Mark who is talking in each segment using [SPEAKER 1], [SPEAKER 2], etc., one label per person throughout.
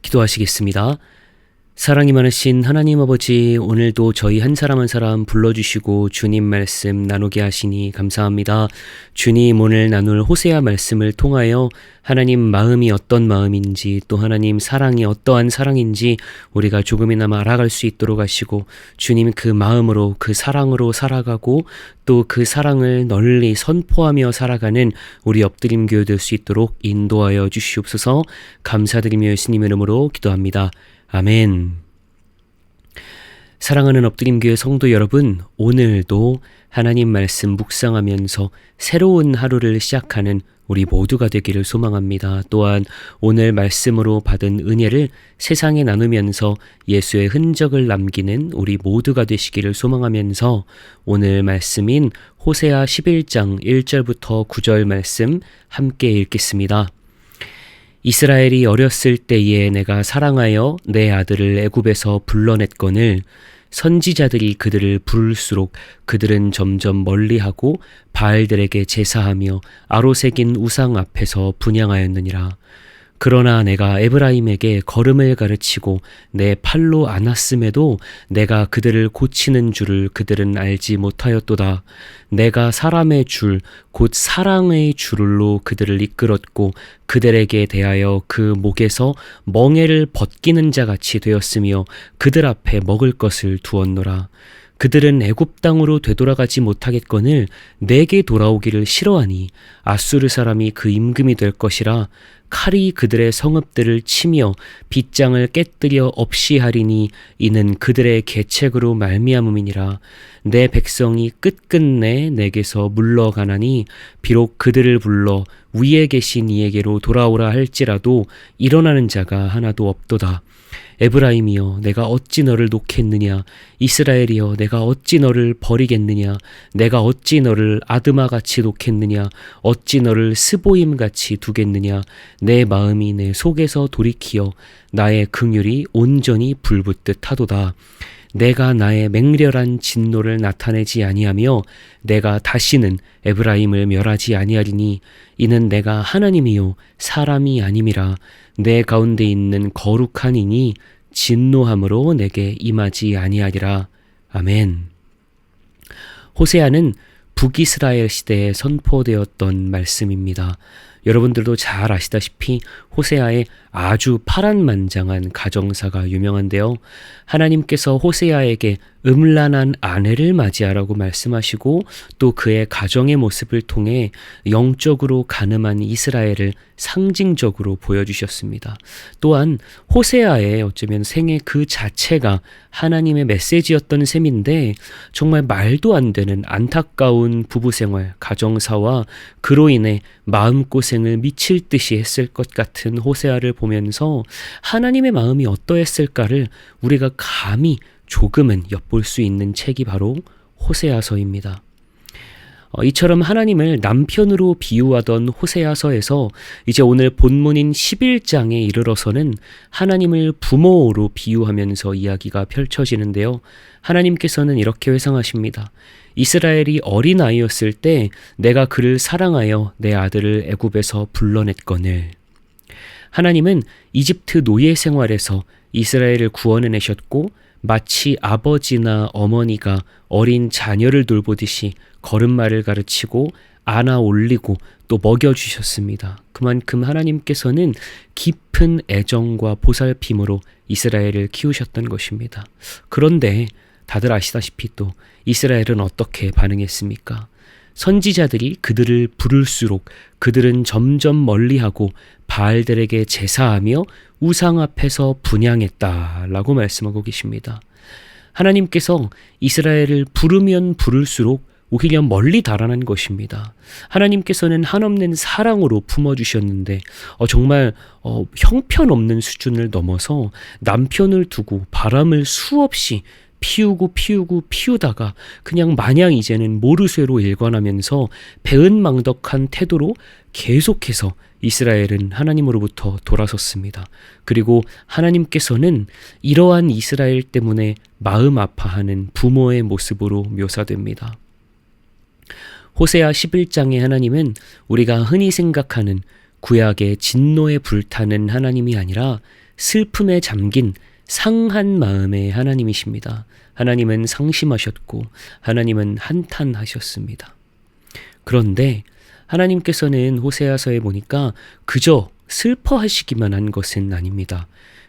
[SPEAKER 1] 기도하시겠습니다. 사랑이 많으신 하나님 아버지, 오늘도 저희 한 사람 한 사람 불러주시고 주님 말씀 나누게 하시니 감사합니다. 주님, 오늘 나눌 호세아 말씀을 통하여 하나님 마음이 어떤 마음인지, 또 하나님 사랑이 어떠한 사랑인지 우리가 조금이나마 알아갈 수 있도록 하시고, 주님 그 마음으로, 그 사랑으로 살아가고 또 그 사랑을 널리 선포하며 살아가는 우리 엎드림 교회 될 수 있도록 인도하여 주시옵소서. 감사드리며 예수님 이름으로 기도합니다. 아멘. 사랑하는 엎드림교회 성도 여러분, 오늘도 하나님 말씀 묵상하면서 새로운 하루를 시작하는 우리 모두가 되기를 소망합니다. 또한 오늘 말씀으로 받은 은혜를 세상에 나누면서 예수의 흔적을 남기는 우리 모두가 되시기를 소망하면서 오늘 말씀인 호세아 11장 1절부터 9절 말씀 함께 읽겠습니다. 이스라엘이 어렸을 때에 내가 사랑하여 내 아들을 애굽에서 불러냈거늘 선지자들이 그들을 부를수록 그들은 점점 멀리하고 바알들에게 제사하며 아로새긴 우상 앞에서 분향하였느니라. 그러나 내가 에브라임에게 걸음을 가르치고 내 팔로 안았음에도 내가 그들을 고치는 줄을 그들은 알지 못하였도다. 내가 사람의 줄, 곧 사랑의 줄로 그들을 이끌었고 그들에게 대하여 그 목에서 멍에를 벗기는 자같이 되었으며 그들 앞에 먹을 것을 두었노라. 그들은 애굽 땅으로 되돌아가지 못하겠거늘 내게 돌아오기를 싫어하니 아수르 사람이 그 임금이 될 것이라. 칼이 그들의 성읍들을 치며 빗장을 깨뜨려 없이 하리니 이는 그들의 계책으로 말미암음이니라. 내 백성이 끝끝내 내게서 물러가나니 비록 그들을 불러 위에 계신 이에게로 돌아오라 할지라도 일어나는 자가 하나도 없도다. 에브라임이여, 내가 어찌 너를 놓겠느냐? 이스라엘이여, 내가 어찌 너를 버리겠느냐? 내가 어찌 너를 아드마같이 놓겠느냐? 어찌 너를 스보임같이 두겠느냐? 내 마음이 내 속에서 돌이키어 나의 긍휼이 온전히 불붙듯 하도다. 내가 나의 맹렬한 진노를 나타내지 아니하며 내가 다시는 에브라임을 멸하지 아니하리니 이는 내가 하나님이요 사람이 아님이라. 내 가운데 있는 거룩한 이니 진노함으로 내게 임하지 아니하리라. 아멘. 호세아는 북이스라엘 시대에 선포되었던 말씀입니다. 여러분들도 잘 아시다시피 호세아의 아주 파란만장한 가정사가 유명한데요. 하나님께서 호세아에게 음란한 아내를 맞이하라고 말씀하시고 또 그의 가정의 모습을 통해 영적으로 가늠한 이스라엘을 상징적으로 보여주셨습니다. 또한 호세아의 어쩌면 생애 그 자체가 하나님의 메시지였던 셈인데 정말 말도 안 되는 안타까운 부부생활, 가정사와 그로 인해 마음고생을 미칠 듯이 했을 것 같은 호세아를 보면서 하나님의 마음이 어떠했을까를 우리가 감히 조금은 엿볼 수 있는 책이 바로 호세아서입니다. 이처럼 하나님을 남편으로 비유하던 호세아서에서 이제 오늘 본문인 11장에 이르러서는 하나님을 부모로 비유하면서 이야기가 펼쳐지는데요. 하나님께서는 이렇게 회상하십니다. 이스라엘이 어린아이였을 때 내가 그를 사랑하여 내 아들을 애굽에서 불러냈거늘. 하나님은 이집트 노예 생활에서 이스라엘을 구원해내셨고 마치 아버지나 어머니가 어린 자녀를 돌보듯이 걸음마를 가르치고 안아 올리고 또 먹여주셨습니다. 그만큼 하나님께서는 깊은 애정과 보살핌으로 이스라엘을 키우셨던 것입니다. 그런데 다들 아시다시피 또 이스라엘은 어떻게 반응했습니까? 선지자들이 그들을 부를수록 그들은 점점 멀리하고 바알들에게 제사하며 우상 앞에서 분향했다라고 말씀하고 계십니다. 하나님께서 이스라엘을 부르면 부를수록 오히려 멀리 달아난 것입니다. 하나님께서는 한없는 사랑으로 품어주셨는데 정말 형편없는 수준을 넘어서 남편을 두고 바람을 수없이 피우다가 그냥 마냥 이제는 모르쇠로 일관하면서 배은망덕한 태도로 계속해서 이스라엘은 하나님으로부터 돌아섰습니다. 그리고 하나님께서는 이러한 이스라엘 때문에 마음 아파하는 부모의 모습으로 묘사됩니다. 호세아 11장의 하나님은 우리가 흔히 생각하는 구약의 진노에 불타는 하나님이 아니라 슬픔에 잠긴 상한 마음의 하나님이십니다. 하나님은 상심하셨고 하나님은 한탄하셨습니다. 그런데 하나님께서는 호세아서에 보니까 그저 슬퍼하시기만 한 것은 아닙니다.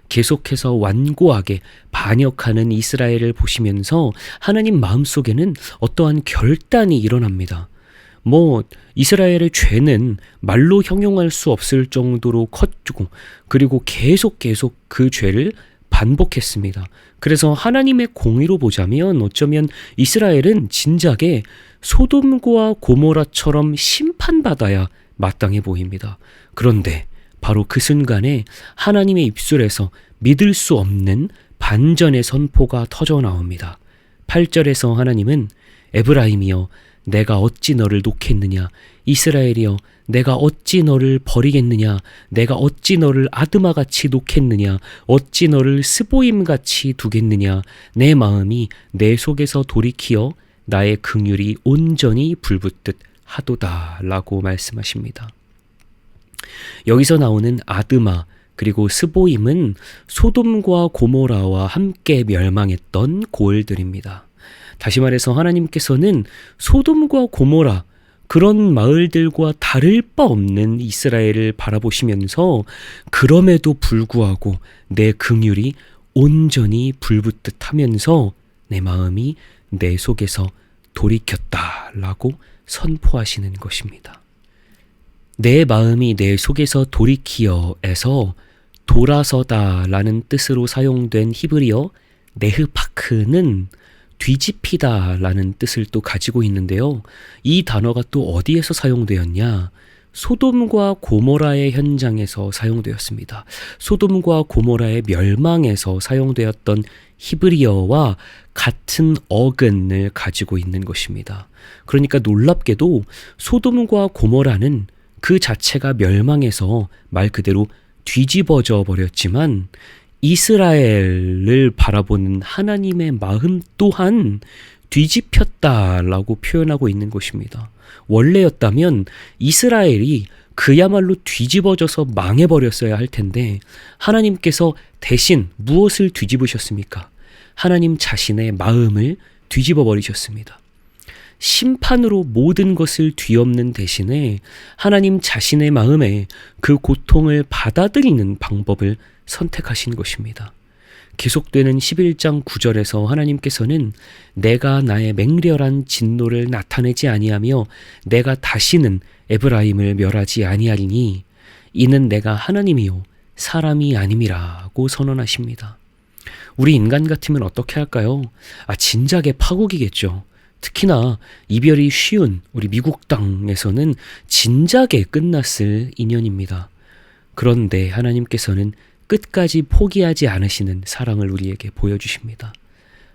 [SPEAKER 1] 계속해서 완고하게 반역하는 이스라엘을 보시면서 하나님 마음속에는 어떠한 결단이 일어납니다. 이스라엘의 죄는 말로 형용할 수 없을 정도로 컸고, 그리고 계속 그 죄를 반복했습니다. 그래서 하나님의 공의로 보자면 어쩌면 이스라엘은 진작에 소돔과 고모라처럼 심판받아야 마땅해 보입니다. 그런데 바로 그 순간에 하나님의 입술에서 믿을 수 없는 반전의 선포가 터져 나옵니다. 8절에서 하나님은 에브라임이여 내가 어찌 너를 놓겠느냐, 이스라엘이여 내가 어찌 너를 버리겠느냐, 내가 어찌 너를 아드마같이 놓겠느냐, 어찌 너를 스보임같이 두겠느냐, 내 마음이 내 속에서 돌이키어 나의 긍휼이 온전히 불붙듯 하도다 라고 말씀하십니다. 여기서 나오는 아드마 그리고 스보임은 소돔과 고모라와 함께 멸망했던 고을들입니다. 다시 말해서 하나님께서는 소돔과 고모라 그런 마을들과 다를 바 없는 이스라엘을 바라보시면서 그럼에도 불구하고 내 긍휼이 온전히 불붙듯 하면서 내 마음이 내 속에서 돌이켰다라고 선포하시는 것입니다. 내 마음이 내 속에서 돌이키어에서 돌아서다라는 뜻으로 사용된 히브리어 네흐파크는 뒤집히다라는 뜻을 또 가지고 있는데요. 이 단어가 또 어디에서 사용되었냐? 소돔과 고모라의 현장에서 사용되었습니다. 소돔과 고모라의 멸망에서 사용되었던 히브리어와 같은 어근을 가지고 있는 것입니다. 그러니까 놀랍게도 소돔과 고모라는 그 자체가 멸망해서 말 그대로 뒤집어져 버렸지만 이스라엘을 바라보는 하나님의 마음 또한 뒤집혔다라고 표현하고 있는 것입니다. 원래였다면 이스라엘이 그야말로 뒤집어져서 망해버렸어야 할 텐데 하나님께서 대신 무엇을 뒤집으셨습니까? 하나님 자신의 마음을 뒤집어 버리셨습니다. 심판으로 모든 것을 뒤엎는 대신에 하나님 자신의 마음에 그 고통을 받아들이는 방법을 선택하신 것입니다. 계속되는 11장 9절에서 하나님께서는 내가 나의 맹렬한 진노를 나타내지 아니하며 내가 다시는 에브라임을 멸하지 아니하리니 이는 내가 하나님이요 사람이 아님이라고 선언하십니다. 우리 인간 같으면 어떻게 할까요? 진작에 파국이겠죠. 특히나 이별이 쉬운 우리 미국 땅에서는 진작에 끝났을 인연입니다. 그런데 하나님께서는 끝까지 포기하지 않으시는 사랑을 우리에게 보여주십니다.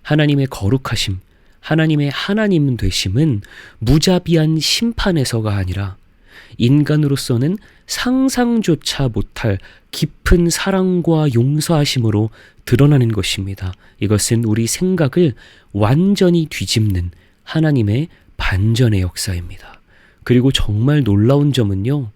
[SPEAKER 1] 하나님의 거룩하심, 하나님의 하나님 되심은 무자비한 심판에서가 아니라 인간으로서는 상상조차 못할 깊은 사랑과 용서하심으로 드러나는 것입니다. 이것은 우리 생각을 완전히 뒤집는 하나님의 반전의 역사입니다. 그리고 정말 놀라운 점은요,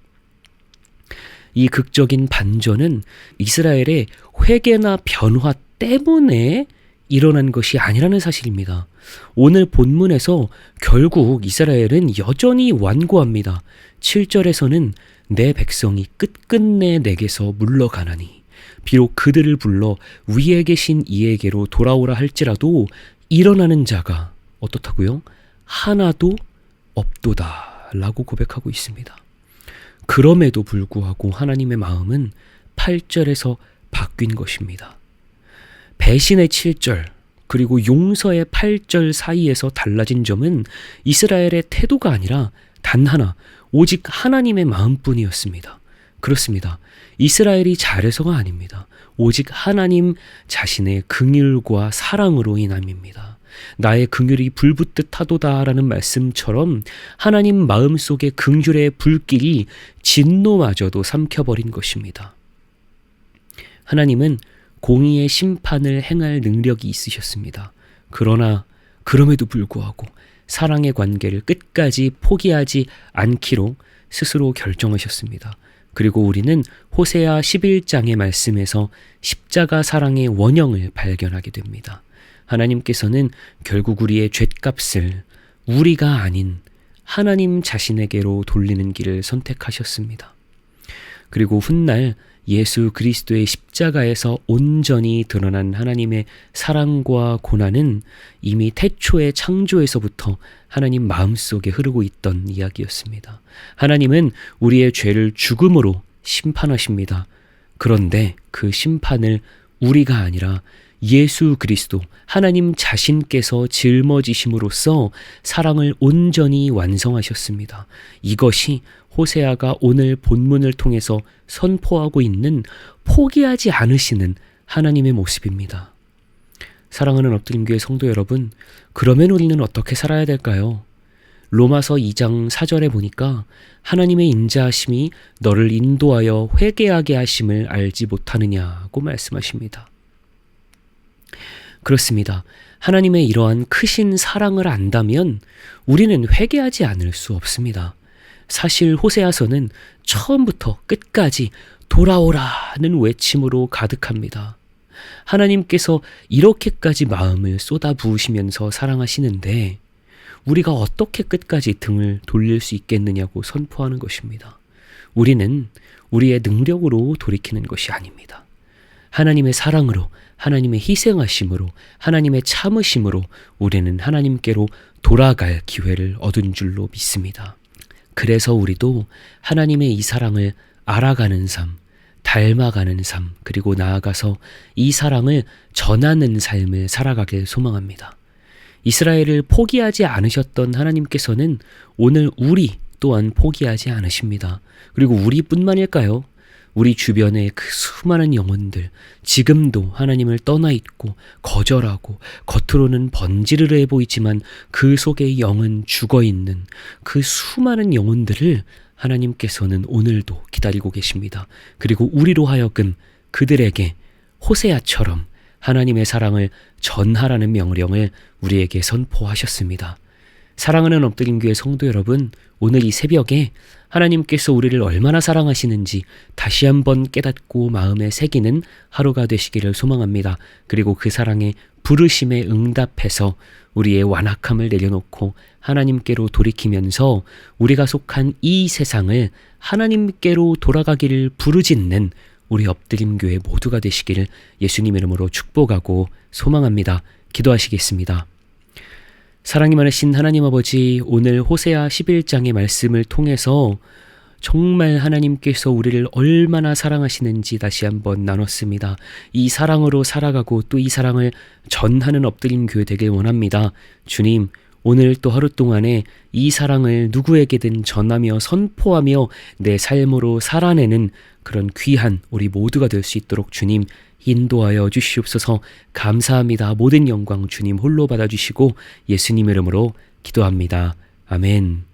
[SPEAKER 1] 이 극적인 반전은 이스라엘의 회개나 변화 때문에 일어난 것이 아니라는 사실입니다. 오늘 본문에서 결국 이스라엘은 여전히 완고합니다. 7절에서는 내 백성이 끝끝내 내게서 물러가나니 비록 그들을 불러 위에 계신 이에게로 돌아오라 할지라도 일어나는 자가 어떻다고요? 하나도 없도다 라고 고백하고 있습니다. 그럼에도 불구하고 하나님의 마음은 8절에서 바뀐 것입니다. 배신의 7절 그리고 용서의 8절 사이에서 달라진 점은 이스라엘의 태도가 아니라 단 하나, 오직 하나님의 마음뿐이었습니다. 그렇습니다. 이스라엘이 잘해서가 아닙니다. 오직 하나님 자신의 긍휼과 사랑으로 인함입니다. 나의 긍휼이 불붙듯 하도다라는 말씀처럼 하나님 마음속의 긍휼의 불길이 진노마저도 삼켜버린 것입니다. 하나님은 공의의 심판을 행할 능력이 있으셨습니다. 그러나 그럼에도 불구하고 사랑의 관계를 끝까지 포기하지 않기로 스스로 결정하셨습니다. 그리고 우리는 호세아 11장의 말씀에서 십자가 사랑의 원형을 발견하게 됩니다. 하나님께서는 결국 우리의 죗값을 우리가 아닌 하나님 자신에게로 돌리는 길을 선택하셨습니다. 그리고 훗날 예수 그리스도의 십자가에서 온전히 드러난 하나님의 사랑과 고난은 이미 태초의 창조에서부터 하나님 마음속에 흐르고 있던 이야기였습니다. 하나님은 우리의 죄를 죽음으로 심판하십니다. 그런데 그 심판을 우리가 아니라 예수 그리스도 하나님 자신께서 짊어지심으로써 사랑을 온전히 완성하셨습니다. 이것이 호세아가 오늘 본문을 통해서 선포하고 있는 포기하지 않으시는 하나님의 모습입니다. 사랑하는 엎드림교회 성도 여러분, 그러면 우리는 어떻게 살아야 될까요? 로마서 2장 4절에 보니까 하나님의 인자하심이 너를 인도하여 회개하게 하심을 알지 못하느냐고 말씀하십니다. 그렇습니다. 하나님의 이러한 크신 사랑을 안다면 우리는 회개하지 않을 수 없습니다. 사실 호세아서는 처음부터 끝까지 돌아오라는 외침으로 가득합니다. 하나님께서 이렇게까지 마음을 쏟아부으시면서 사랑하시는데 우리가 어떻게 끝까지 등을 돌릴 수 있겠느냐고 선포하는 것입니다. 우리는 우리의 능력으로 돌이키는 것이 아닙니다. 하나님의 사랑으로, 하나님의 희생하심으로, 하나님의 참으심으로 우리는 하나님께로 돌아갈 기회를 얻은 줄로 믿습니다. 그래서 우리도 하나님의 이 사랑을 알아가는 삶, 닮아가는 삶, 그리고 나아가서 이 사랑을 전하는 삶을 살아가길 소망합니다. 이스라엘을 포기하지 않으셨던 하나님께서는 오늘 우리 또한 포기하지 않으십니다. 그리고 우리뿐만일까요? 우리 주변의 그 수많은 영혼들, 지금도 하나님을 떠나 있고 거절하고 겉으로는 번지르르해 보이지만 그 속에 영은 죽어 있는 그 수많은 영혼들을 하나님께서는 오늘도 기다리고 계십니다. 그리고 우리로 하여금 그들에게 호세아처럼 하나님의 사랑을 전하라는 명령을 우리에게 선포하셨습니다. 사랑하는 엎드림 교회 성도 여러분, 오늘 이 새벽에 하나님께서 우리를 얼마나 사랑하시는지 다시 한번 깨닫고 마음에 새기는 하루가 되시기를 소망합니다. 그리고 그 사랑에 부르심에 응답해서 우리의 완악함을 내려놓고 하나님께로 돌이키면서 우리가 속한 이 세상을 하나님께로 돌아가기를 부르짖는 우리 엎드림 교회 모두가 되시기를 예수님 이름으로 축복하고 소망합니다. 기도하시겠습니다. 사랑이 많으신 하나님 아버지, 오늘 호세아 11장의 말씀을 통해서 정말 하나님께서 우리를 얼마나 사랑하시는지 다시 한번 나눴습니다. 이 사랑으로 살아가고 또 이 사랑을 전하는 엎드림 교회 되길 원합니다. 주님, 오늘 또 하루 동안에 이 사랑을 누구에게든 전하며 선포하며 내 삶으로 살아내는 그런 귀한 우리 모두가 될 수 있도록 주님 인도하여 주시옵소서. 감사합니다. 모든 영광 주님 홀로 받아주시고 예수님 이름으로 기도합니다. 아멘.